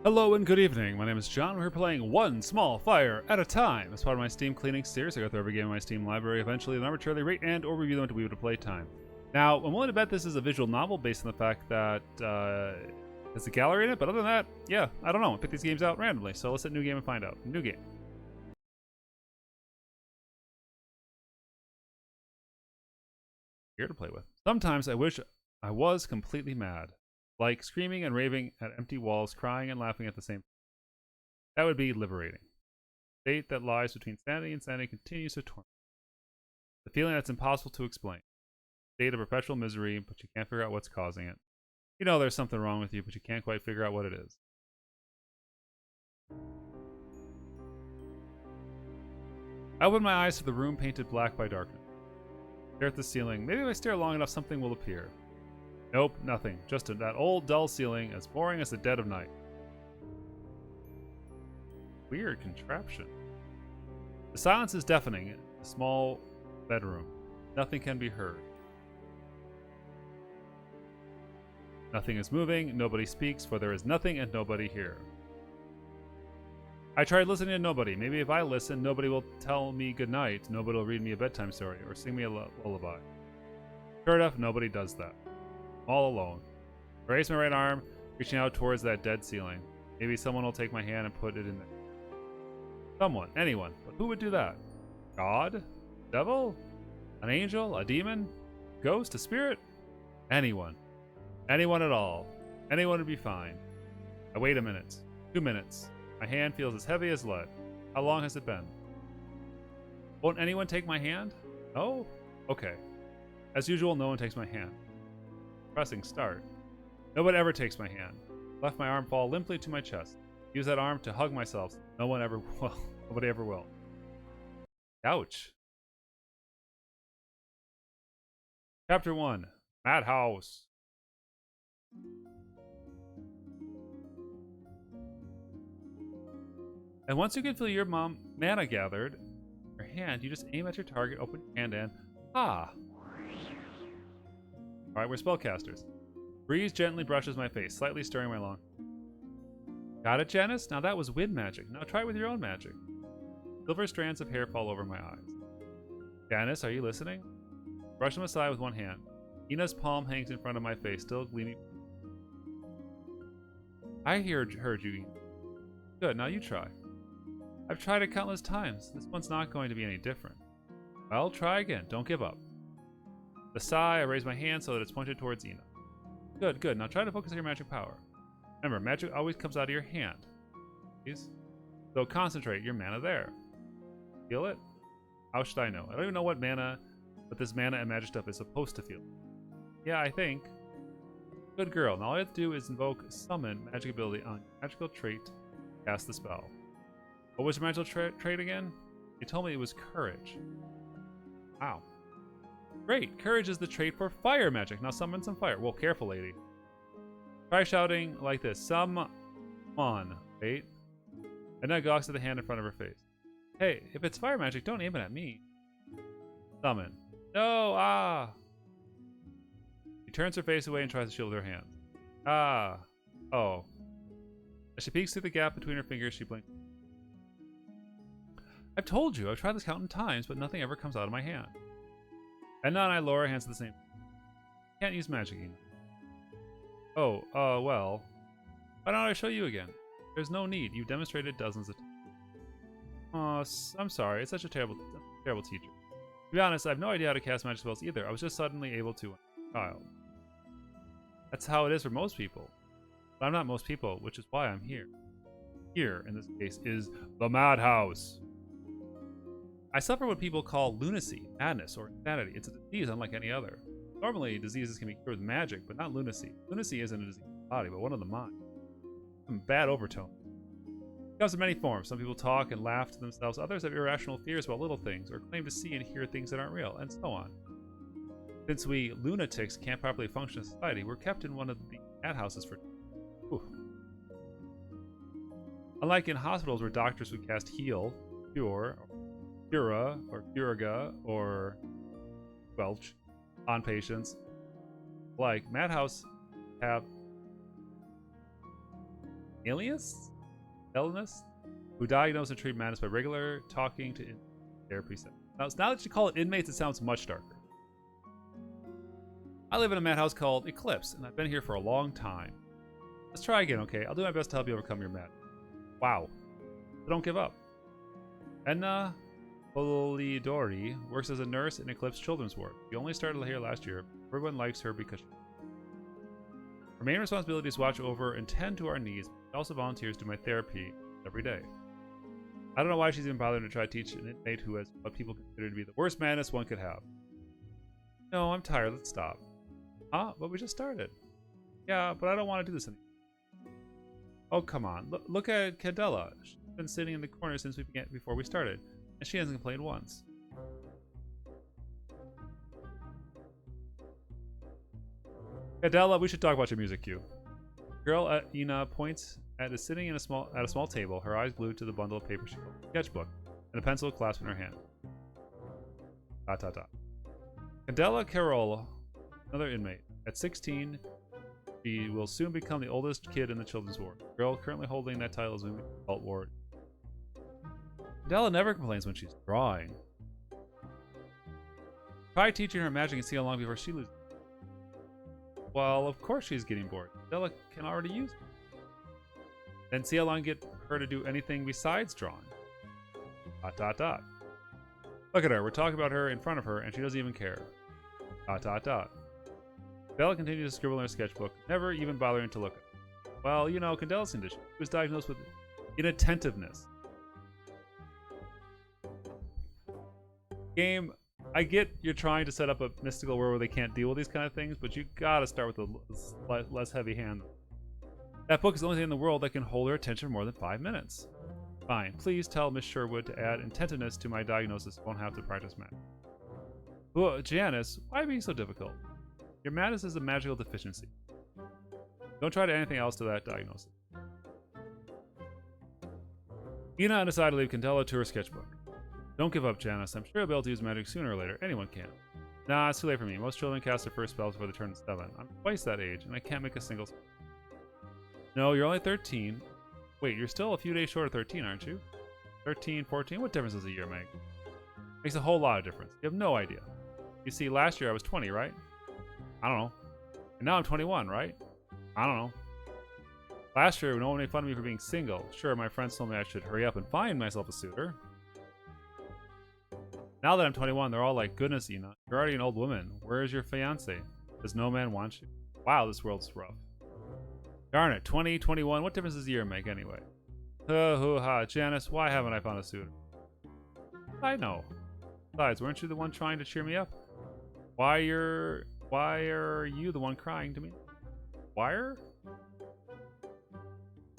Hello and good evening. My name is John. We're playing One Small Fire at a Time. As part of my Steam cleaning series, I go through every game in my Steam library, eventually then arbitrarily rate and or review them until we would play time. Now, I'm willing to bet this is a visual novel based on the fact that there's a gallery in it, but other than that, yeah, I don't know. I pick these games out randomly, so let's hit new game and find out. New game. Here to play with. Sometimes I wish I was completely mad. Like screaming and raving at empty walls, crying and laughing at the same time. That would be liberating. The state that lies between sanity and sanity continues to torment. The feeling that's impossible to explain. The state of perpetual misery, but you can't figure out what's causing it. You know there's something wrong with you, but you can't quite figure out what it is. I open my eyes to the room painted black by darkness. Stare at the ceiling. Maybe if I stare long enough, something will appear. Nope, nothing. Just that old, dull ceiling, as boring as the dead of night. Weird contraption. The silence is deafening in a small bedroom. Nothing can be heard. Nothing is moving, nobody speaks, for there is nothing and nobody here. I tried listening to nobody. Maybe if I listen, nobody will tell me goodnight, nobody will read me a bedtime story, or sing me a lullaby. Sure enough, nobody does that. All alone. I raise my right arm, reaching out towards that dead ceiling. Maybe someone will take my hand and put it in there. Someone, anyone, but who would do that? God? Devil? An angel? A demon? Ghost? A spirit? Anyone. Anyone at all. Anyone would be fine. I wait a minute. 2 minutes. My hand feels as heavy as lead. How long has it been? Won't anyone take my hand? No? Okay. As usual, no one takes my hand. Pressing start. Nobody ever takes my hand. Left my arm fall limply to my chest. Use that arm to hug myself. No one ever will. Nobody ever will. Ouch. Chapter 1. Madhouse. And once you can feel your mana gathered in your hand, you just aim at your target, open your hand, and Alright, we're spellcasters. Breeze gently brushes my face, slightly stirring my lung. Got it, Janice? Now that was wind magic. Now try it with your own magic. Silver strands of hair fall over my eyes. Janice, are you listening? Brush them aside with one hand. Ina's palm hangs in front of my face, still gleaming. I heard you, Ina. Good, now you try. I've tried it countless times. This one's not going to be any different. Well, try again. Don't give up. With a sigh, I raise my hand so that it's pointed towards Ina. Good, good. Now try to focus on your magic power. Remember, magic always comes out of your hand. Please? So concentrate your mana there. Feel it? How should I know? I don't even know what this mana and magic stuff is supposed to feel. Yeah, I think. Good girl. Now all you have to do is invoke summon magic ability on your magical trait to cast the spell. What was your magical trait again? You told me it was courage. Wow. Great! Courage is the trait for fire magic. Now summon some fire. Well, careful, lady. Try shouting like this. Summon. Wait. And then gawks at the hand in front of her face. Hey, if it's fire magic, don't aim it at me. Summon. No! Ah! She turns her face away and tries to shield her hands. Ah! Oh. As she peeks through the gap between her fingers, she blinks. I've told you, I've tried this countless times, but nothing ever comes out of my hand. And now I lower her hands at the same time. Can't use magic, Ina. Oh, well. Why don't I show you again? There's no need. You've demonstrated dozens of times. Oh, I'm sorry. It's such a terrible teacher. To be honest, I have no idea how to cast magic spells either. I was just suddenly able to when I was a child. That's how it is for most people. But I'm not most people, which is why I'm here. Here, in this case, is the madhouse. I suffer what people call lunacy, madness, or insanity. It's a disease unlike any other. Normally, diseases can be cured with magic, but not lunacy. Lunacy isn't a disease of the body, but one of the mind. Some bad overtone. It comes in many forms. Some people talk and laugh to themselves. Others have irrational fears about little things, or claim to see and hear things that aren't real, and so on. Since we lunatics can't properly function in society, we're kept in one of the madhouses for... Ooh. Unlike in hospitals where doctors would cast heal, cure, cura, or curaga, or squelch on patients, like madhouse have alias? Illness? Who diagnose and treat madness by regular talking to therapy sessions. Now that you call it inmates, it sounds much darker. I live in a madhouse called Eclipse, and I've been here for a long time. Let's try again, okay? I'll do my best to help you overcome your madness. Wow. But don't give up. Edna Polidori works as a nurse in Eclipse Children's Ward. She only started here last year. Everyone likes her because her main responsibility is to watch over and tend to our needs. She also volunteers to my therapy every day. I don't know why she's even bothering to try to teach an inmate who has what people consider to be the worst madness one could have. No, I'm tired. Let's stop. Huh? But we just started. Yeah, but I don't want to do this anymore. Oh, come on. Look at Cadella. She's been sitting in the corner since before we started, and she hasn't complained once. Cadella, we should talk about your music cue. Girl Ina points at is sitting at a small table, her eyes glued to the bundle of paper she holds, a sketchbook, and a pencil clasped in her hand. Cadella Carol, another inmate. At 16, she will soon become the oldest kid in the children's ward. The girl currently holding that title is moving to the adult ward. Cadella never complains when she's drawing. Try teaching her magic and see how long before she loses. Well, of course she's getting bored. Cadella can already use it. Then see how long get her to do anything besides drawing. ... Look at her. We're talking about her in front of her, and she doesn't even care. ... Cadella continues to scribble in her sketchbook, never even bothering to look at it. Well, you know, Cadella's condition. She was diagnosed with inattentiveness. Game, I get you're trying to set up a mystical world where they can't deal with these kind of things, but you gotta start with a less heavy hand. That book is the only thing in the world that can hold her attention for more than 5 minutes. Fine, please tell Miss Sherwood to add intentiveness to my diagnosis. Won't have to practice math. Oh, Janice, why being so difficult? Your madness is a magical deficiency. Don't try to add anything else to that diagnosis. Ina decided to leave Cadella to her sketchbook. Don't give up, Janice. I'm sure you'll be able to use magic sooner or later. Anyone can. Nah, it's too late for me. Most children cast their first spells before they turn 7. I'm twice that age, and I can't make a single spell. No, you're only 13. Wait, you're still a few days short of 13, aren't you? 13, 14? What difference does a year make? Makes a whole lot of difference. You have no idea. You see, last year I was 20, right? I don't know. And now I'm 21, right? I don't know. Last year, no one made fun of me for being single. Sure, my friends told me I should hurry up and find myself a suitor. Now that I'm 21, they're all like, goodness, Ina, you're already an old woman. Where is your fiancé? Does no man want you? Wow, this world's rough. Darn it, 20, 21, what difference does a year make anyway? Ha, Janice, why haven't I found a suitor? I know. Besides, weren't you the one trying to cheer me up? Why are you the one crying to me? Wire? I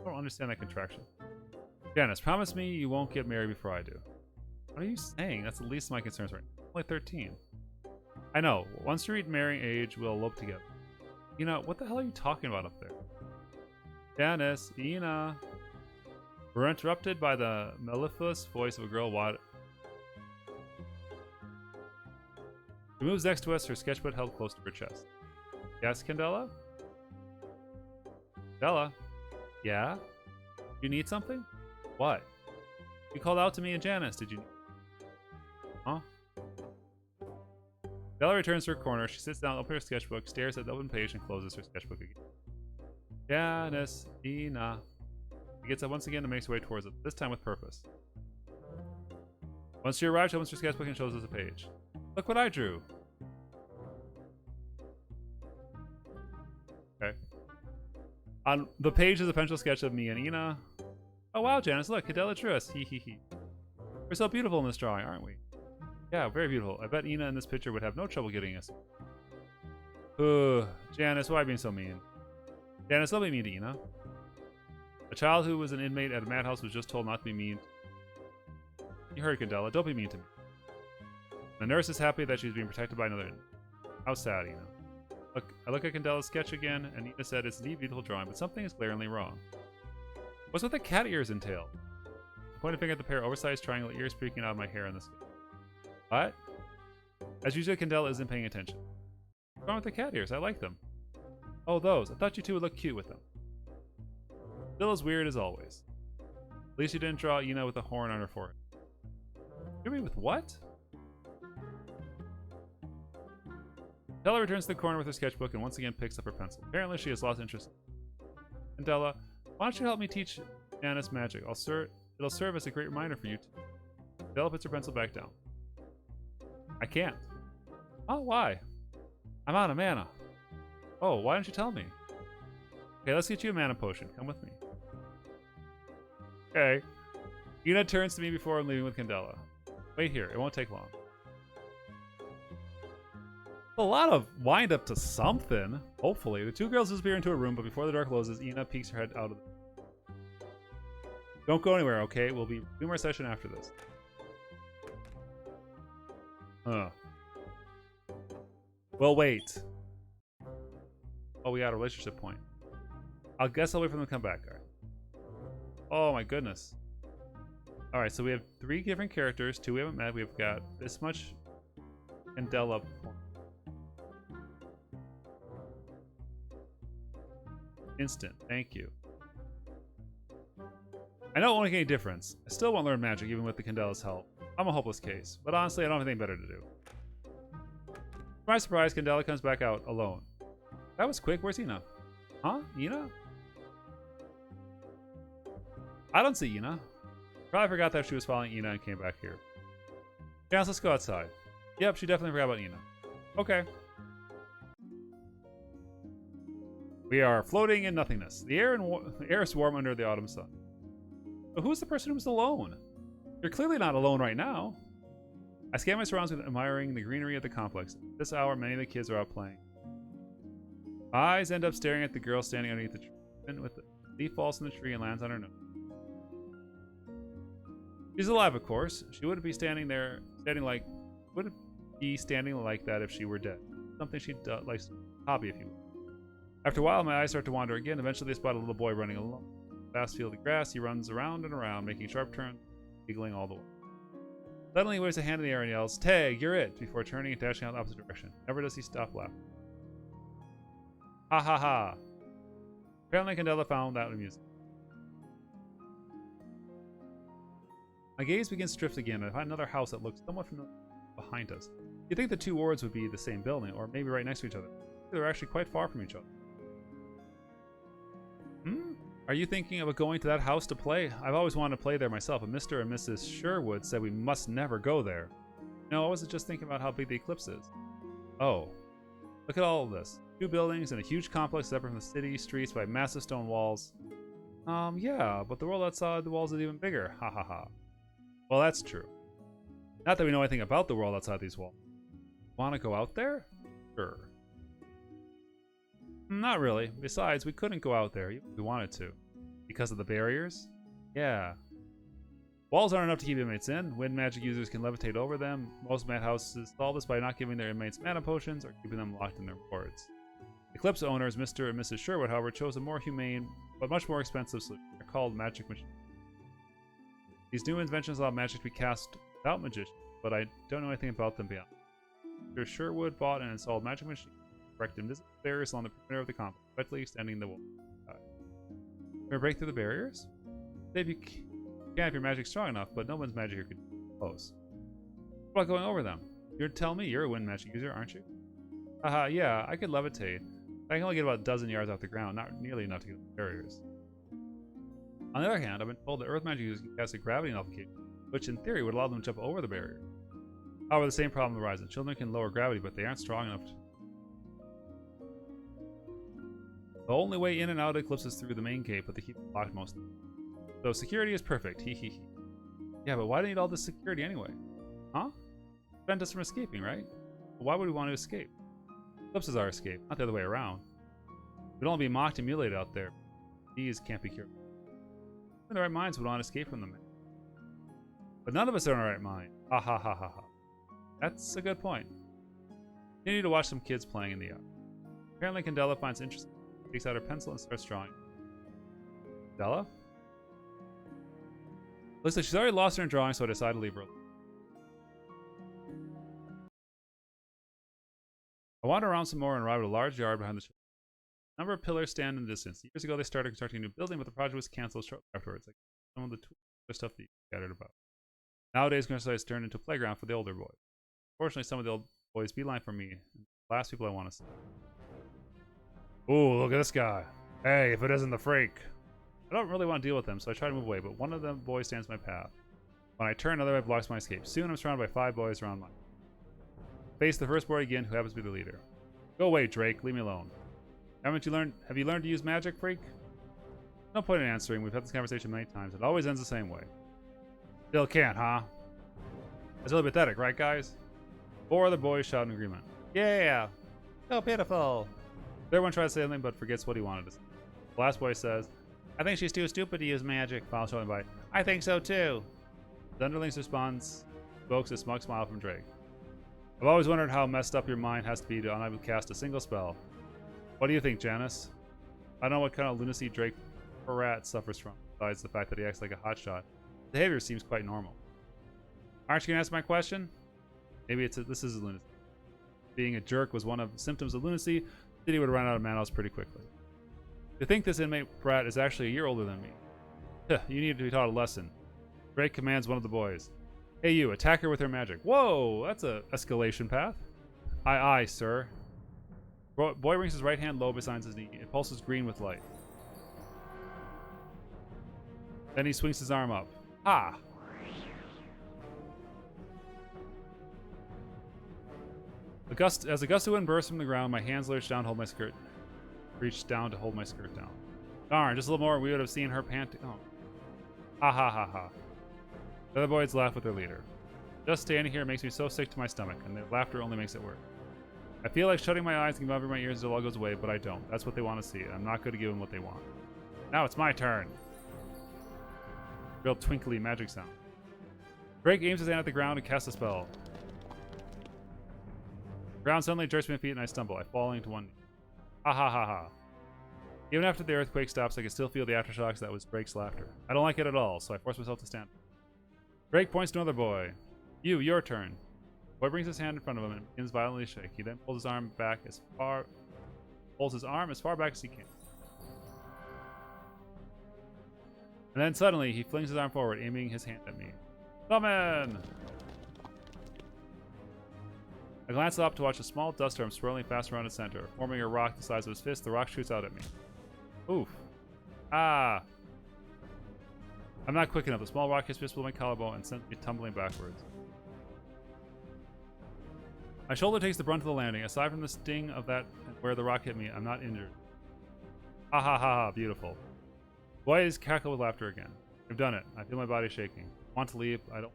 don't understand that contraction. Janice, promise me you won't get married before I do. What are you saying? That's the least of my concerns right now. I'm only 13. I know. Once you reach marrying age, we'll elope together. Ina, what the hell are you talking about up there? Janice, Ina. We're interrupted by the mellifluous voice of a girl. She moves next to us, her sketchbook held close to her chest. Yes, Cadella? Cadella? Yeah? You need something? What? You called out to me and Janice, did you? Huh? Cadella returns to her corner. She sits down, opens her sketchbook, stares at the open page, and closes her sketchbook again. Janice, Ina. She gets up once again and makes her way towards it, this time with purpose. Once she arrives, she opens her sketchbook and shows us a page. Look what I drew. Okay. On the page is a pencil sketch of me and Ina. Oh wow, Janice, look, Cadella drew us. Hee hee hee. We're so beautiful in this drawing, aren't we? Yeah, very beautiful. I bet Ina in this picture would have no trouble getting us. Janice, why being so mean? Janice, don't be mean to Ina. A child who was an inmate at a madhouse was just told not to be mean. You heard Cadella, don't be mean to me. The nurse is happy that she's being protected by another inmate. How sad, Ina. Look, I look at Cadella's sketch again, and Ina said it's indeed a beautiful drawing, but something is glaringly wrong. What's with the cat ears entailed? I point a finger at the pair of oversized triangle ears peeking out of my hair on the sketch. What? As usual, Cadella isn't paying attention. What's wrong with the cat ears? I like them. Oh, those. I thought you two would look cute with them. Still as weird as always. At least you didn't draw Ina with a horn on her forehead. You mean with what? Della returns to the corner with her sketchbook and once again picks up her pencil. Apparently she has lost interest. And Della, why don't you help me teach Janice magic? It'll serve as a great reminder for you too. Della puts her pencil back down. I can't. Oh, why? I'm out of mana. Oh, why don't you tell me? Okay, let's get you a mana potion. Come with me. Okay. Ina turns to me before leaving with Candela. Wait here. It won't take long. A lot of wind up to something. Hopefully. The two girls disappear into a room, but before the door closes, Ina peeks her head out of the... Don't go anywhere, okay? We'll be two more session after this. Well, wait. Oh, we got a relationship point. I guess I'll wait for them to come back. All right. Oh my goodness. All right, so we have 3 different characters. 2 we haven't met. We've got this much Candela point. Instant. Thank you. I know it won't make any difference. I still won't learn magic even with the Candela's help. I'm a hopeless case, but honestly, I don't have anything better to do. To my surprise, Candela comes back out alone. That was quick. Where's Ina? Huh? Ina? I don't see Ina. Probably forgot that she was following Ina and came back here. Janice, let's go outside. Yep, she definitely forgot about Ina. Okay. We are floating in nothingness. The air is warm under the autumn sun. But who's the person who's alone? You're clearly not alone right now. I scan my surroundings, admiring the greenery of the complex. At this hour, many of the kids are out playing. My eyes end up staring at the girl standing underneath the tree. With the leaf falls from the tree and lands on her nose. She's alive, of course. She wouldn't be standing there, wouldn't be standing like that if she were dead. Something she'd like hobby, if you will. After a while, my eyes start to wander again. Eventually, they spot a little boy running along vast field of grass. He runs around and around, making sharp turns, giggling all the way. Suddenly, he waves a hand in the air and yells, "Tag, you're it!" before turning and dashing out the opposite direction. Never does he stop laughing. Ha ha ha. Apparently, Candela found that amusing. My gaze begins to drift again, and I find another house that looks somewhat familiar behind us. You'd think the 2 wards would be the same building, or maybe right next to each other. They're actually quite far from each other. Are you thinking of going to that house to play? I've always wanted to play there myself, but Mr. and Mrs. Sherwood said we must never go there. No, I wasn't just thinking about how big the eclipse is. Oh. Look at all of this. 2 buildings and a huge complex separate from the city streets by massive stone walls. Yeah, but the world outside the walls is even bigger. Ha ha ha. Well, that's true. Not that we know anything about the world outside these walls. Want to go out there? Sure. Not really. Besides, we couldn't go out there even if we wanted to. Because of the barriers? Yeah. Walls aren't enough to keep inmates in. Wind magic users can levitate over them. Most madhouses solve this by not giving their inmates mana potions or keeping them locked in their wards. Eclipse owners, Mr. and Mrs. Sherwood, however, chose a more humane but much more expensive solution. They're called magic machines. These new inventions allow magic to be cast without magicians, but I don't know anything about them beyond. Mr. Sherwood bought and installed magic machines to erect invisible barriers along the perimeter of the complex, effectively extending the wall. Can we break through the barriers? If you can if your magic's strong enough, but no one's magic here could close. What about going over them? You're telling me you're a wind magic user, aren't you? Haha, yeah, I could levitate. I can only get about a dozen yards off the ground, not nearly enough to get the barriers. On the other hand, I've been told that earth magic users can cast a gravity nullification, which in theory would allow them to jump over the barrier. However, the same problem arises. Children can lower gravity, but they aren't strong enough to... The only way in and out of Eclipse is through the main gate, but they keep it locked most of the time. So security is perfect, hee hee hee. Yeah, but why do you need all this security anyway? Huh? Prevent us from escaping, right? But why would we want to escape? Eclipse is our escape, not the other way around. We'd only be mocked and mutilated out there. These can't be cured. In the right minds would want to escape from them. But none of us are in our right mind. Ha ha ha ha ha. That's a good point. Continue to watch some kids playing in the yard. Apparently Candela finds interesting. Takes out her pencil and starts drawing. Candela? Looks like she's already lost her in drawing, so I decided to leave her alone. I wander around some more and arrive at a large yard behind the A number of pillars stand in the distance. Years ago, they started constructing a new building, but the project was cancelled shortly afterwards. Like some of the stuff that you scattered about. Nowadays, construction has turned into a playground for the older boys. Fortunately, some of the old boys beeline for me. The last people I want to see. Ooh, look at this guy. Hey, if it isn't the freak. I don't really want to deal with them, so I try to move away, but one of them boys stands in my path. When I turn, another way blocks my escape. Soon, I'm surrounded by 5 boys around me. Face the first boy again, who happens to be the leader. Go away, Drake. Leave me alone. Have you learned to use magic, freak? No point in answering. We've had this conversation many times. It always ends the same way. Still can't, huh? That's really pathetic, right, guys? 4 other boys shout in agreement. Yeah! So pitiful! Everyone tries to say something, but forgets what he wanted to say. The last boy says, I think she's too stupid to use magic. Followed shortly by, I think so too. The underling's response evokes a smug smile from Drake. I've always wondered how messed up your mind has to be to unable to cast a single spell. What do you think, Janice? I don't know what kind of lunacy Drake Parat suffers from, besides the fact that he acts like a hotshot. His behavior seems quite normal. Aren't you going to answer my question? Maybe this is lunacy. Being a jerk was one of the symptoms of lunacy. The city would run out of manos pretty quickly. To think this inmate Pratt is actually a year older than me. You need to be taught a lesson. Drake commands one of the boys. Hey you, attack her with her magic. Whoa, that's a escalation path. Aye, sir. Boy rings his right hand low beside his knee. It pulses green with light. Then he swings his arm up. Ha! As a gust of wind bursts from the ground, my hands lurched down to hold my skirt. Reached down to hold my skirt down. Darn, just a little more, we would have seen her panting. Oh. Ha ha ha ha. The other boys laugh with their leader. Just standing here makes me so sick to my stomach, and their laughter only makes it worse. I feel like shutting my eyes and covering my ears until it all goes away, but I don't. That's what they want to see, and I'm not going to give them what they want. Now it's my turn. Real twinkly magic sound. Drake aims his hand at the ground and casts a spell. The ground suddenly jerks my feet and I stumble. I fall into one knee. Ha ha ha ha. Even after the earthquake stops, I can still feel the aftershocks that was Drake's laughter. I don't like it at all, so I force myself to stand. Drake points to another boy. Your turn. The boy brings his hand in front of him and begins violently to shake. He then pulls his arm back as far back as he can. And then suddenly, he flings his arm forward, aiming his hand at me. Summon! I glance up to watch a small dust storm swirling fast around its center. Forming a rock the size of his fist, the rock shoots out at me. Oof. Ah! I'm not quick enough. The small rock hits me below my collarbone and sends me tumbling backwards. My shoulder takes the brunt of the landing. Aside from the sting of that and where the rock hit me, I'm not injured. Ha ha ha ha, beautiful. Boys cackle with laughter again. I've done it. I feel my body shaking. I want to leave. I don't.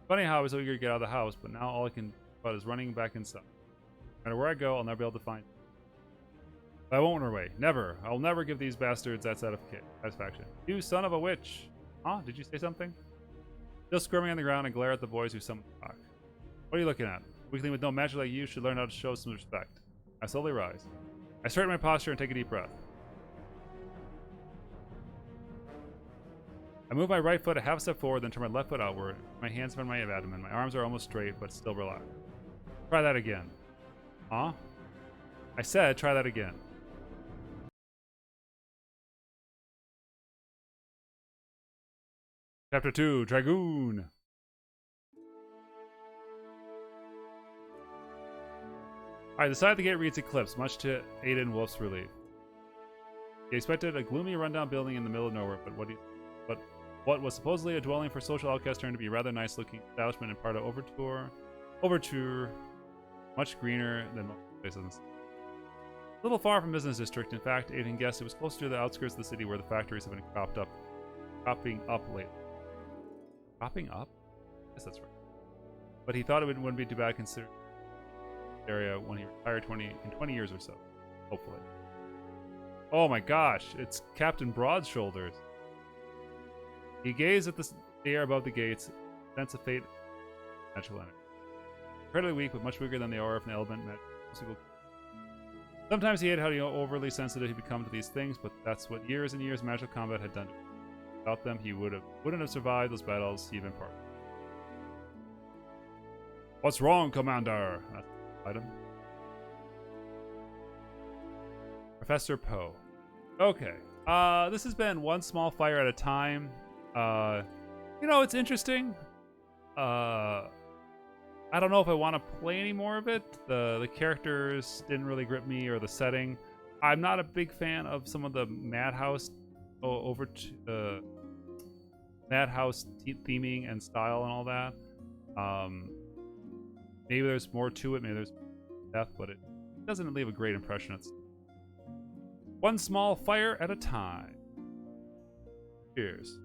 Funny how I was so eager to get out of the house, but now all I can about is running back inside. No matter where I go, I'll never be able to find it. But I won't run away. Never. I'll never give these bastards that satisfaction. You son of a witch. Huh? Did you say something? Still squirming on the ground, I glare at the boys who summoned the rock. What are you looking at? A weakling with no magic like you should learn how to show some respect. I slowly rise. I straighten my posture and take a deep breath. I move my right foot a half step forward, then turn my left foot outward. My hands find my abdomen. My arms are almost straight, but still relaxed. Try that again. Huh? I said try that again. Chapter 2, Dragoon. Alright, the side of the gate reads Eclipse, much to Aiden Wolf's relief. He expected a gloomy rundown building in the middle of nowhere, but what was supposedly a dwelling for social outcasts turned to be a rather nice-looking establishment in part of Overture, much greener than most places. A little far from business district. In fact, Aiden guessed it was closer to the outskirts of the city where the factories have been cropping up lately. Cropping up? Yes, that's right. But he thought it wouldn't be too bad considering the area when he retired in 20 years or so. Hopefully. Oh my gosh, it's Captain Broadshoulders. He gazed at the air above the gates, sense of fate, natural energy. Incredibly weak, but much weaker than the aura of an element. Sometimes he hated how overly sensitive he become to these things, but that's what years and years of magical combat had done to him. Without them, he wouldn't have survived those battles he even part. What's wrong, Commander? Item. Professor Poe. Okay. This has been one small fire at a time. It's interesting. I don't know if I want to play any more of it. The characters didn't really grip me, or the setting. I'm not a big fan of some of the Madhouse Madhouse theming and style and all that. Maybe there's more to it. Maybe there's death, but it doesn't leave a great impression. It's one small fire at a time. Cheers.